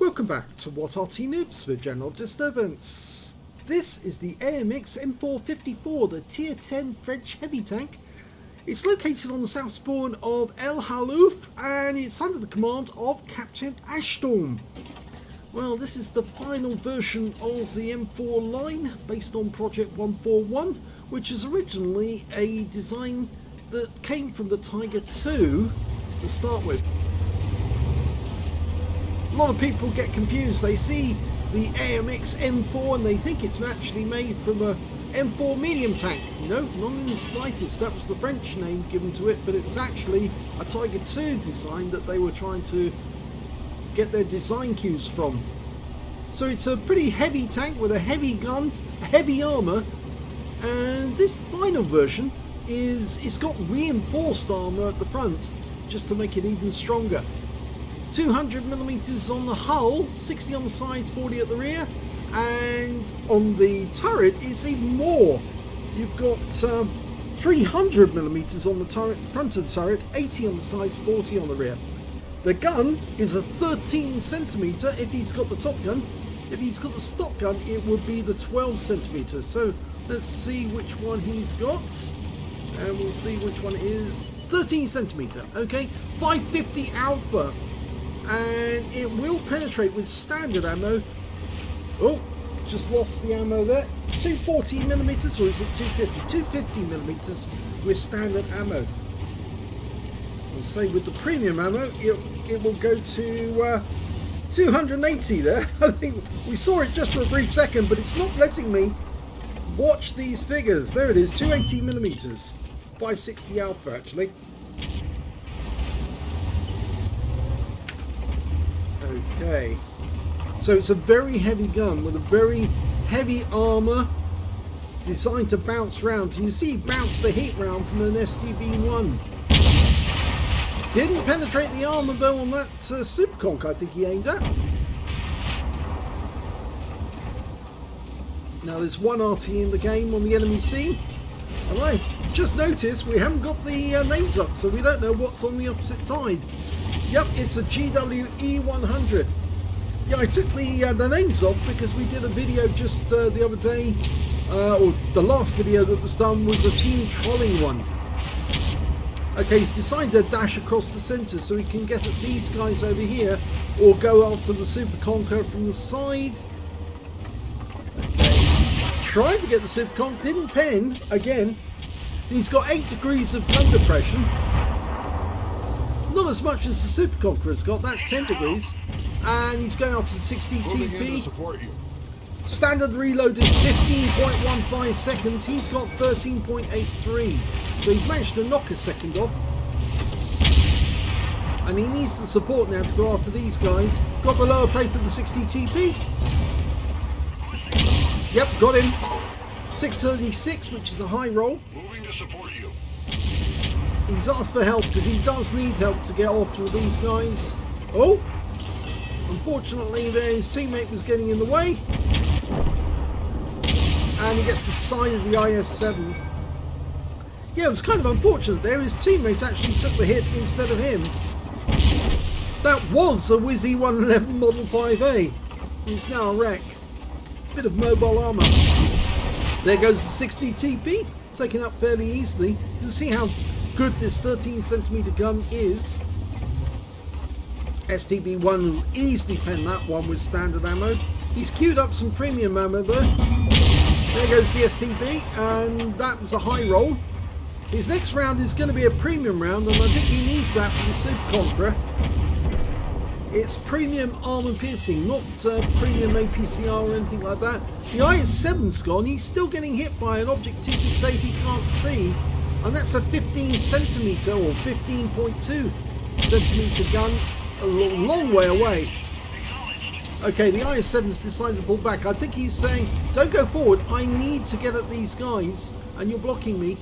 Welcome back to What Arty Noobs with General Disturbance. This is the AMX M4 54, the Tier 10 French heavy tank. It's located on the south spawn of El Halluf and it's under the command of Captain Ashstorm. Well, this is the final version of the M4 line based on Project 141, which is originally a design that came from the Tiger II to start with. A lot of people get confused. They see the AMX M4 and they think it's actually made from a M4 medium tank. No, not in the slightest. That was the French name given to it, but it was actually a Tiger II design that they were trying to get their design cues from. So it's a pretty heavy tank with a heavy gun, heavy armour, and this final version it's got reinforced armour at the front just to make it even stronger. 200mm on the hull, 60 on the sides, 40 at the rear, and on the turret it's even more. You've got 300mm on the front of the turret, 80 on the sides, 40 on the rear. The gun is a 13cm if he's got the top gun. If he's got the stock gun, it would be the 12cm. So let's see which one he's got, and we'll see which one it is. 13cm, okay, 550 alpha. And it will penetrate with standard ammo. Oh, just lost the ammo there. 240mm, or is it 250? 250mm with standard ammo. We'll say with the premium ammo, it will go to 280 there. I think we saw it just for a brief second, but it's not letting me watch these figures. There it is, 280mm. 560 alpha, actually. Okay, so it's a very heavy gun with a very heavy armour designed to bounce rounds. And you see he bounced the heat round from an STB-1. Didn't penetrate the armour though on that Super Conk I think he aimed at. Now there's one Arty in the game on the enemy scene, and I just noticed we haven't got the names up, so we don't know what's on the opposite side. Yep, it's a GWE100. Yeah, I took the names off because we did a video just the other day, or the last video that was done was a team trolling one. Okay, he's decided to dash across the centre so he can get at these guys over here, or go after the Super Conqueror from the side. Okay, tried to get the Super Conk, didn't pen, again. He's got 8 degrees of gun depression. Not as much as the Super Conqueror's got, that's 10 degrees. And he's going up to 60 TP. Standard reload is 15.15 seconds. He's got 13.83. So he's managed to knock a second off. And he needs the support now to go after these guys. Got the lower plate of the 60 TP. Yep, got him. 636, which is a high roll. Moving to support you. He's asked for help because he does need help to get after these guys. Oh! Unfortunately, his teammate was getting in the way. And he gets the side of the IS-7. Yeah, it was kind of unfortunate there. His teammate actually took the hit instead of him. That was a Wizzy 111 Model 5A. It's now a wreck. Bit of mobile armour. There goes the 60 TP. Taken up fairly easily. You can see how good this 13cm gun is. STB-1 will easily pen that one with standard ammo. He's queued up some premium ammo though. There goes the STB, and that was a high roll. His next round is going to be a premium round, and I think he needs that for the Super Conqueror. It's premium armor piercing, not premium APCR or anything like that. The IS-7's gone. He's still getting hit by an Object 268 he can't see, and that's a 15cm or 15.2cm gun, a long way away. Okay, the IS-7's decided to pull back. I think he's saying, don't go forward, I need to get at these guys, and you're blocking me.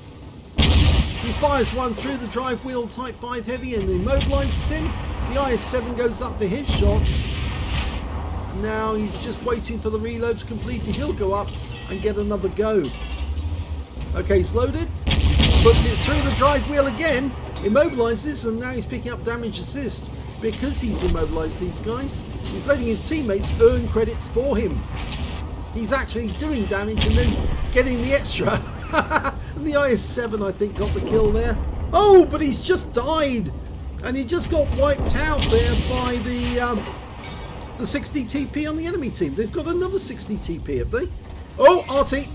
He fires one through the drive wheel Type 5 Heavy and immobilises him. The IS-7 goes up for his shot. Now he's just waiting for the reload to complete. He'll go up and get another go. Okay, he's loaded. Puts it through the drive wheel again. Immobilises, and now he's picking up damage assist. because he's immobilized these guys. He's letting his teammates earn credits for him. He's actually doing damage and then getting the extra. And the IS-7, I think, got the kill there. Oh, but he's just died. And he just got wiped out there by the 60 TP on the enemy team. They've got another 60 TP, have they? Oh, Arty.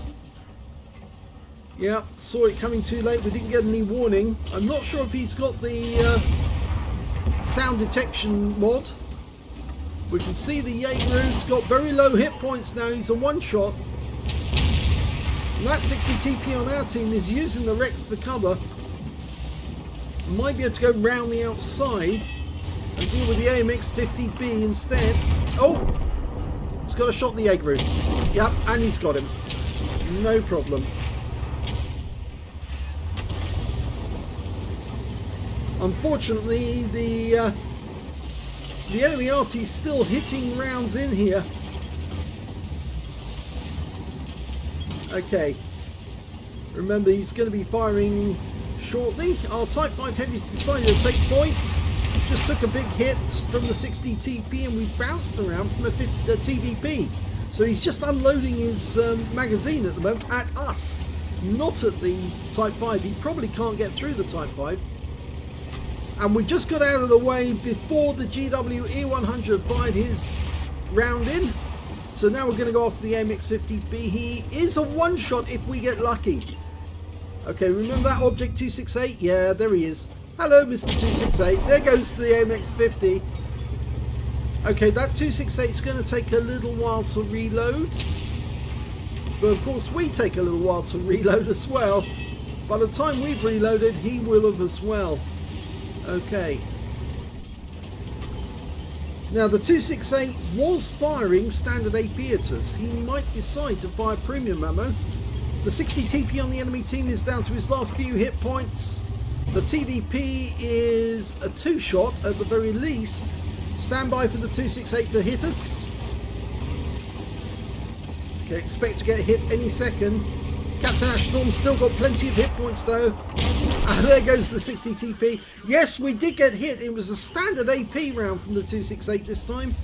Yeah, saw it coming too late. We didn't get any warning. I'm not sure if he's got the sound detection mod. We can see the Jaeger's got very low hit points now. He's a one-shot. And that 60 TP on our team is using the Rex for cover. Might be able to go round the outside and deal with the AMX 50B instead. Oh! He's got a shot in the Jaeger. Yep, and he's got him. No problem. Unfortunately, the enemy Arty's still hitting rounds in here. Okay. Remember, he's going to be firing shortly. Our Type 5 Heavy's decided to take point. Just took a big hit from the 60 TP and we bounced around from the TVP. So he's just unloading his magazine at the moment at us, not at the Type 5. He probably can't get through the Type 5. And we just got out of the way before the GW E100 his round in. So now we're going to go after the AMX 50B. He is a one-shot if we get lucky. Okay, remember that Object 268? Yeah, there he is. Hello, Mr. 268. There goes the AMX 50. Okay, that 268 is going to take a little while to reload. But of course, we take a little while to reload as well. By the time we've reloaded, he will have as well. Okay. Now the 268 was firing standard AP at us. He might decide to fire premium ammo. The 60 TP on the enemy team is down to his last few hit points. The TVP is a two-shot at the very least. Stand by for the 268 to hit us. Okay, expect to get hit any second. Captain Ashnorm's still got plenty of hit points though. And there goes the 60 TP. Yes, we did get hit. It was a standard AP round from the 268 this time.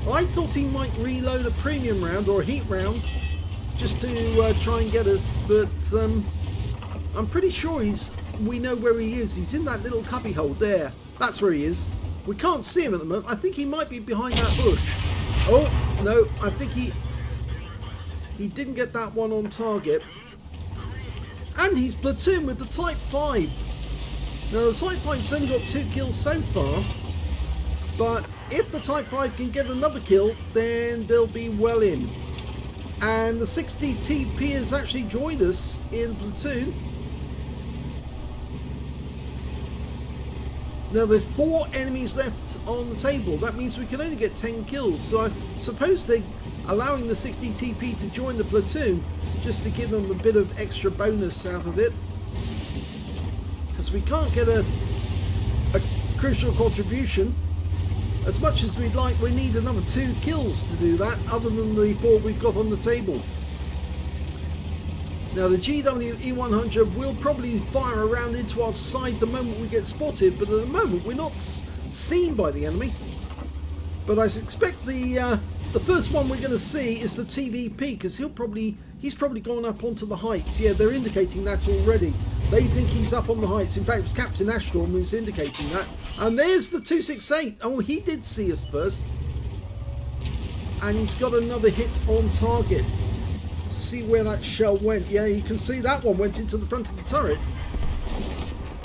I thought he might reload a premium round or a heat round just to try and get us, but I'm pretty sure we know where he is. He's in that little cubby hole there. That's where he is. We can't see him at the moment. I think he might be behind that bush. Oh, no, I think he didn't get that one on target. And he's platooned with the Type 5. Now the Type 5's only got 2 kills so far, but if the Type 5 can get another kill, then they'll be well in. And the 60 TP has actually joined us in platoon. Now there's 4 enemies left on the table. That means we can only get 10 kills. So I suppose they're allowing the 60 TP to join the platoon just to give them a bit of extra bonus out of it. Because we can't get a crucial contribution. As much as we'd like, we need another 2 kills to do that, other than the 4 we've got on the table. Now the GW-E100 will probably fire around into our side the moment we get spotted, but at the moment we're not seen by the enemy. But I suspect the first one we're going to see is the TVP, because he's probably gone up onto the heights. Yeah, they're indicating that already. They think he's up on the heights. In fact, it was Captain Ashstorm who's indicating that. And there's the 268. Oh, he did see us first. And he's got another hit on target. See where that shell went. Yeah, you can see that one went into the front of the turret.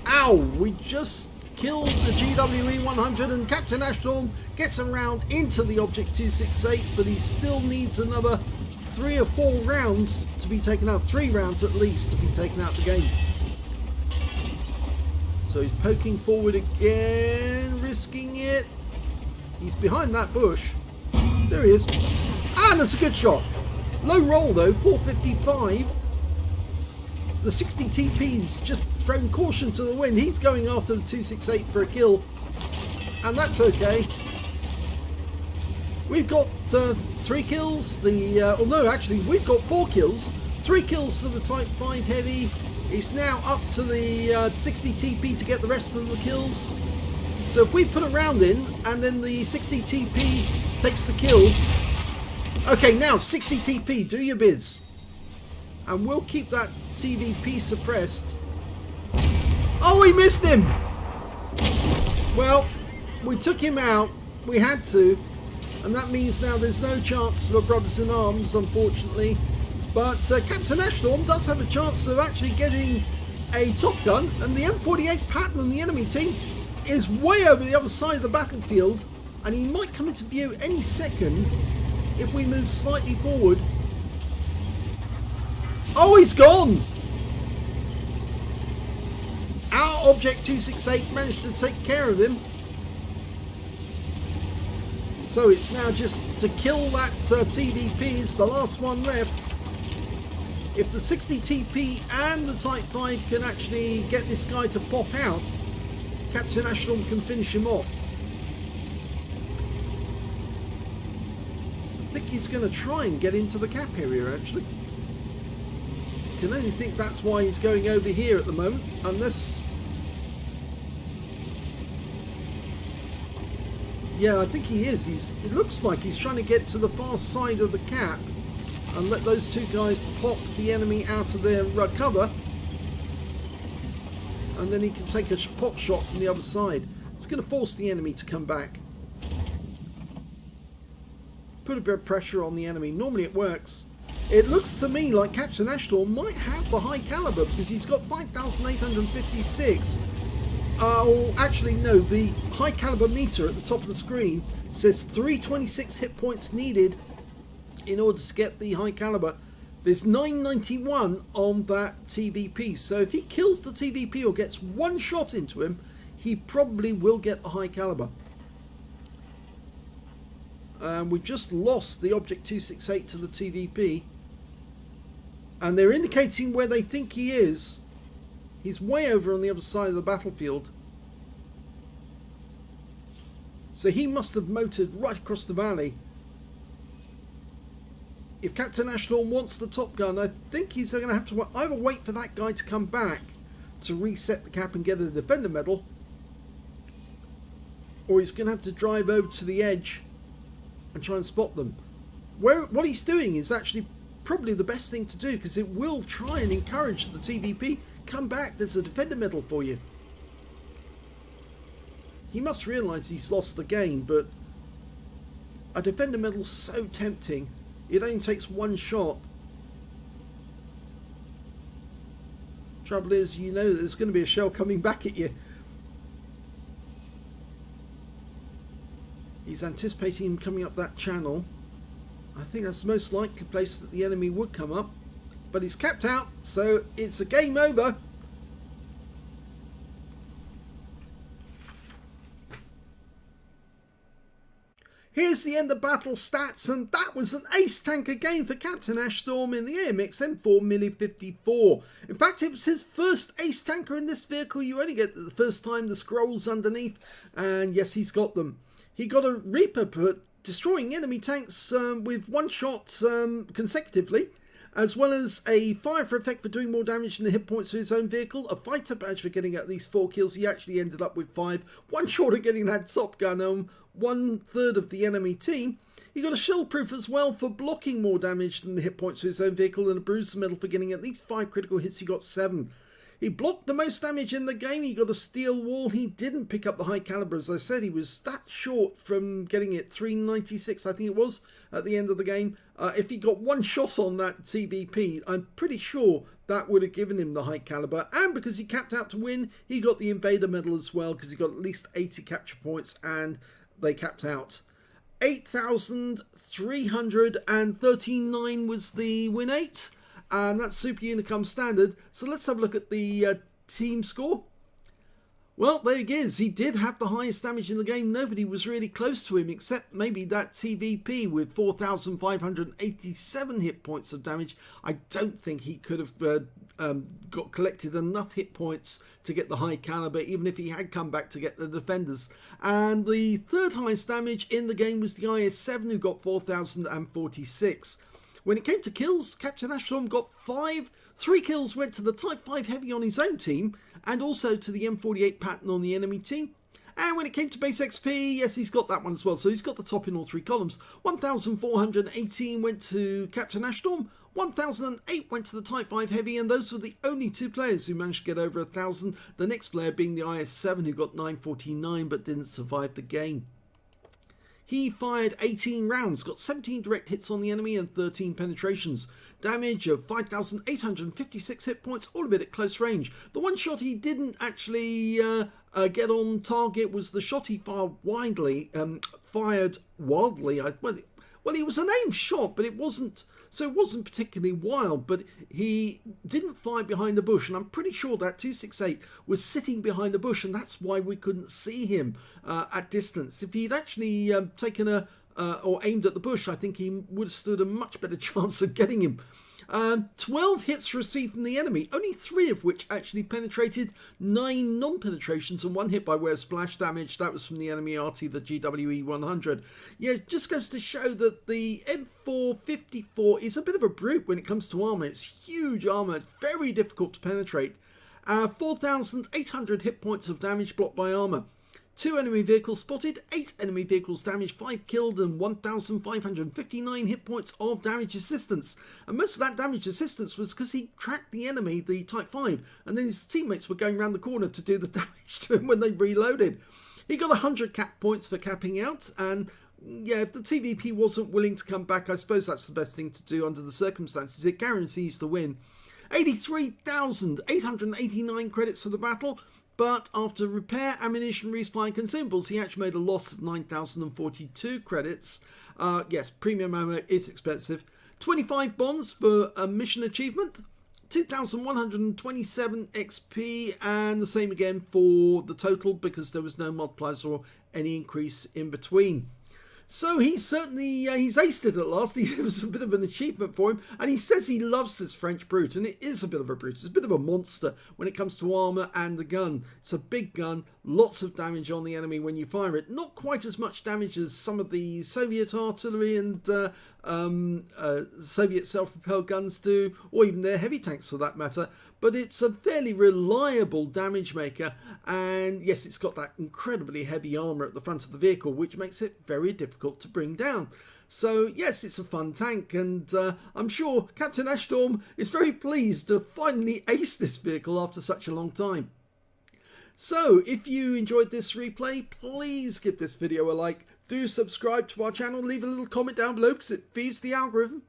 Ow! We just killed the GW-E100 and Captain Ashstorm gets around into the Object 268, but he still needs another 3 or 4 rounds to be taken out. 3 rounds at least to be taken out the game. So he's poking forward again, risking it. He's behind that bush. There he is. And that's a good shot. Low roll though, 455. The 60 TP's just thrown caution to the wind. He's going after the 268 for a kill. And that's okay. We've got 3 kills. Oh no, actually we've got 4 kills. 3 kills for the Type 5 Heavy. It's now up to the 60 TP to get the rest of the kills. So if we put a round in and then the 60 TP takes the kill. Okay, now 60 TP, do your biz. And we'll keep that TVP suppressed. Oh, he missed him! Well, we took him out. We had to. And that means now there's no chance for Brothers in Arms, unfortunately. But Captain Ashstorm does have a chance of actually getting a top gun. And the M48 Patton on the enemy team is way over the other side of the battlefield. And he might come into view any second if we move slightly forward. Oh, he's gone! Our Object 268 managed to take care of him. So it's now just to kill that TVP. It's the last one left. If the 60 TP and the Type 5 can actually get this guy to pop out, Captain Ashton can finish him off. I think he's going to try and get into the cap area, actually. I can only think that's why he's going over here at the moment, unless... Yeah, I think he is. It looks like he's trying to get to the far side of the cap and let those two guys pop the enemy out of their cover, and then he can take a pot shot from the other side. It's going to force the enemy to come back. Put a bit of pressure on the enemy. Normally it works. It looks to me like Captain Ashtor might have the high caliber because he's got 5,856. Oh, actually no, the high caliber meter at the top of the screen says 326 hit points needed in order to get the high caliber. There's 991 on that TVP, so if he kills the TVP or gets one shot into him, he probably will get the high caliber. We've just lost the Object 268 to the TVP, and they're indicating where they think he is. He's way over on the other side of the battlefield. So he must have motored right across the valley. If Captain Ashton wants the top gun, I think he's going to have to either wait for that guy to come back to reset the cap and get a defender medal, or he's going to have to drive over to the edge and try and spot them. What he's doing is actually probably the best thing to do, because it will try and encourage the TVP. Come back, there's a defender medal for you. He must realise he's lost the game, but a defender medal's so tempting. It only takes one shot. Trouble is, you know there's going to be a shell coming back at you. He's anticipating him coming up that channel. I think that's the most likely place that the enemy would come up. But he's capped out, so it's a game over. Here's the end of battle stats, and that was an ace tanker game for Captain Ashstorm in the AMX M4 Mini 54. In fact, it was his first ace tanker in this vehicle. You only get the first time the scrolls underneath, and yes, he's got them. He got a Reaper for destroying enemy tanks with one shot consecutively, as well as a fire for effect for doing more damage than the hit points of his own vehicle, a fighter badge for getting at least 4 kills. He actually ended up with 5, one short of getting that top gun on 1/3 of the enemy team. He got a shell proof as well for blocking more damage than the hit points of his own vehicle, and a bruiser medal for getting at least 5 critical hits. He got 7. He blocked the most damage in the game. He got a steel wall. He didn't pick up the high caliber. As I said, he was that short from getting it. 396, I think it was, at the end of the game. If he got one shot on that TVP, I'm pretty sure that would have given him the high caliber. And because he capped out to win, he got the Invader medal as well, because he got at least 80 capture points, and they capped out. 8,339 was the win 8. And that's Super Unicum Standard. So let's have a look at the team score. Well, there he is. He did have the highest damage in the game. Nobody was really close to him, except maybe that TVP with 4,587 hit points of damage. I don't think he could have collected enough hit points to get the high caliber, even if he had come back to get the defenders. And the third highest damage in the game was the IS-7, who got 4,046. When it came to kills, Captain Ashton got 5. 3 kills went to the Type 5 Heavy on his own team, and also to the M48 Patton on the enemy team. And when it came to base XP, yes, he's got that one as well. So he's got the top in all 3 columns. 1,418 went to Captain Ashstorm. 1,008 went to the Type 5 Heavy, and those were the only 2 players who managed to get over 1,000. The next player being the IS-7, who got 949 but didn't survive the game. He fired 18 rounds, got 17 direct hits on the enemy and 13 penetrations. Damage of 5,856 hit points, all of it at close range. The one shot he didn't actually get on target was the shot he fired wildly. Well, it was an aimed shot, but it wasn't particularly wild, but he didn't fire behind the bush, and I'm pretty sure that 268 was sitting behind the bush, and that's why we couldn't see him at distance. If he'd actually taken or aimed at the bush, I think he would have stood a much better chance of getting him. 12 hits received from the enemy, only 3 of which actually penetrated, 9 non-penetrations and 1 hit by way of splash damage. That was from the enemy Arty, the GWE 100. Yeah, it just goes to show that the M454 is a bit of a brute when it comes to armor. It's huge armor, it's very difficult to penetrate. 4,800 hit points of damage blocked by armor. 2 enemy vehicles spotted, 8 enemy vehicles damaged, 5 killed, and 1,559 hit points of damage assistance. And most of that damage assistance was because he tracked the enemy, the Type 5, and then his teammates were going around the corner to do the damage to him when they reloaded. He got 100 cap points for capping out, and yeah, if the TVP wasn't willing to come back, I suppose that's the best thing to do under the circumstances. It guarantees the win. 83,889 credits for the battle. But after repair, ammunition, resupply and consumables, he actually made a loss of 9,042 credits. Yes, premium ammo is expensive. 25 bonds for a mission achievement. 2,127 XP, and the same again for the total because there was no multipliers or any increase in between. So he's certainly, he's aced it at last. It was a bit of an achievement for him. And he says he loves this French brute. And it is a bit of a brute. It's a bit of a monster when it comes to armor and the gun. It's a big gun. Lots of damage on the enemy when you fire it. Not quite as much damage as some of the Soviet artillery and Soviet self-propelled guns do. Or even their heavy tanks for that matter. But it's a fairly reliable damage maker, and yes, it's got that incredibly heavy armor at the front of the vehicle, which makes it very difficult to bring down. So yes, it's a fun tank, and I'm sure Captain Ashstorm is very pleased to finally ace this vehicle after such a long time. So if you enjoyed this replay, please give this video a like, do subscribe to our channel, leave a little comment down below because it feeds the algorithm.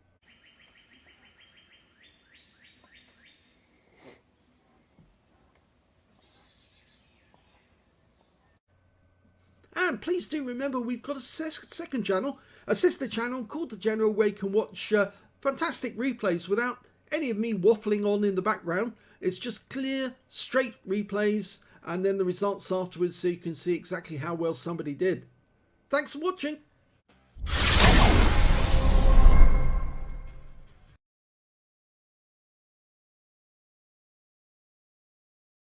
And please do remember we've got a second channel, a sister channel called The General, where you can watch fantastic replays without any of me waffling on in the background. It's just clear, straight replays and then the results afterwards so you can see exactly how well somebody did. Thanks for watching.